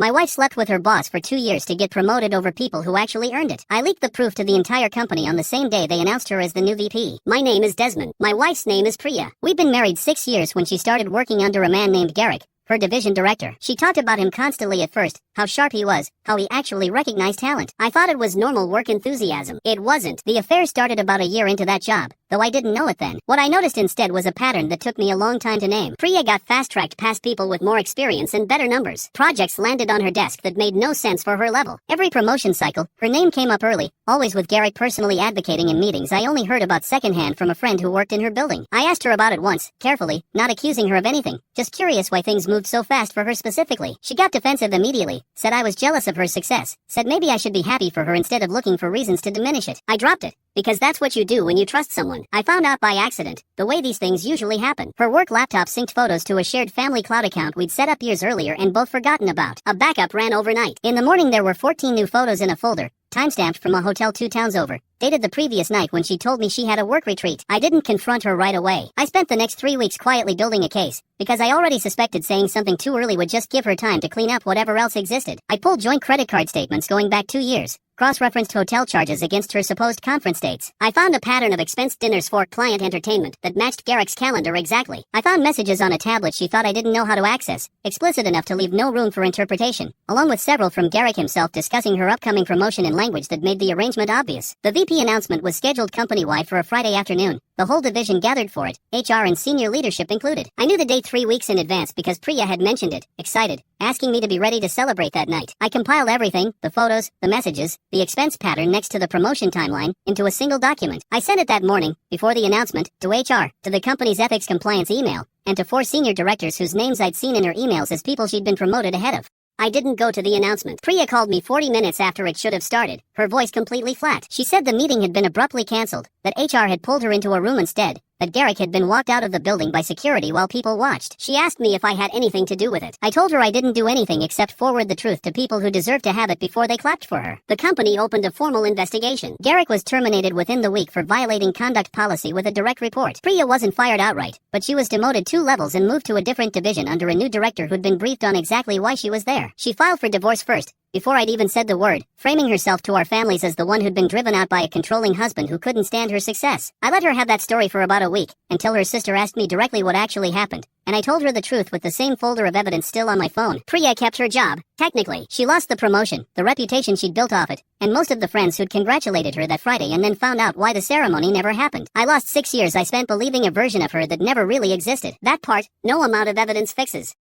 My wife slept with her boss for 2 years to get promoted over people who actually earned it. I leaked the proof to the entire company on the same day they announced her as the new VP. My name is Desmond. My wife's name is Priya. We've been married 6 years when she started working under a man named Garrick, her division director. She talked about him constantly at first, how sharp he was, how he actually recognized talent. I thought it was normal work enthusiasm. It wasn't. The affair started about a year into that job, though I didn't know it then. What I noticed instead was a pattern that took me a long time to name. Priya got fast-tracked past people with more experience and better numbers. Projects landed on her desk that made no sense for her level. Every promotion cycle, her name came up early, always with Garrick personally advocating in meetings I only heard about secondhand from a friend who worked in her building. I asked her about it once, carefully, not accusing her of anything, just curious why things moved so fast for her specifically. She got defensive immediately, said I was jealous of her success, said maybe I should be happy for her instead of looking for reasons to diminish it. I dropped it, because that's what you do when you trust someone. I found out by accident, the way these things usually happen. Her work laptop synced photos to a shared family cloud account we'd set up years earlier and both forgotten about. A backup ran overnight. In the morning there were 14 new photos in a folder, timestamped from a hotel 2 towns over, dated the previous night when she told me she had a work retreat. I didn't confront her right away. I spent the next 3 weeks quietly building a case, because I already suspected saying something too early would just give her time to clean up whatever else existed. I pulled joint credit card statements going back 2 years, cross-referenced hotel charges against her supposed conference dates. I found a pattern of expensed dinners for client entertainment that matched Garrick's calendar exactly. I found messages on a tablet she thought I didn't know how to access, explicit enough to leave no room for interpretation, along with several from Garrick himself discussing her upcoming promotion in language that made the arrangement obvious. The VP announcement was scheduled company-wide for a Friday afternoon. The whole division gathered for it, HR and senior leadership included. I knew the date 3 weeks in advance because Priya had mentioned it, excited, asking me to be ready to celebrate that night. I compiled everything, the photos, the messages, the expense pattern next to the promotion timeline, into a single document. I sent it that morning, before the announcement, to HR, to the company's ethics compliance email, and to 4 senior directors whose names I'd seen in her emails as people she'd been promoted ahead of. I didn't go to the announcement. Priya called me 40 minutes after it should have started, her voice completely flat. She said the meeting had been abruptly canceled, that HR had pulled her into a room instead, that Garrick had been walked out of the building by security while people watched. She asked me if I had anything to do with it. I told her I didn't do anything except forward the truth to people who deserved to have it before they clapped for her. The company opened a formal investigation. Garrick was terminated within the week for violating conduct policy with a direct report. Priya wasn't fired outright, but she was demoted 2 levels and moved to a different division under a new director who'd been briefed on exactly why she was there. She filed for divorce first, before I'd even said the word, framing herself to our families as the one who'd been driven out by a controlling husband who couldn't stand her success. I let her have that story for about a week, until her sister asked me directly what actually happened, and I told her the truth with the same folder of evidence still on my phone. Priya kept her job. Technically, she lost the promotion, the reputation she'd built off it, and most of the friends who'd congratulated her that Friday and then found out why the ceremony never happened. I lost 6 years I spent believing a version of her that never really existed. That part, no amount of evidence fixes.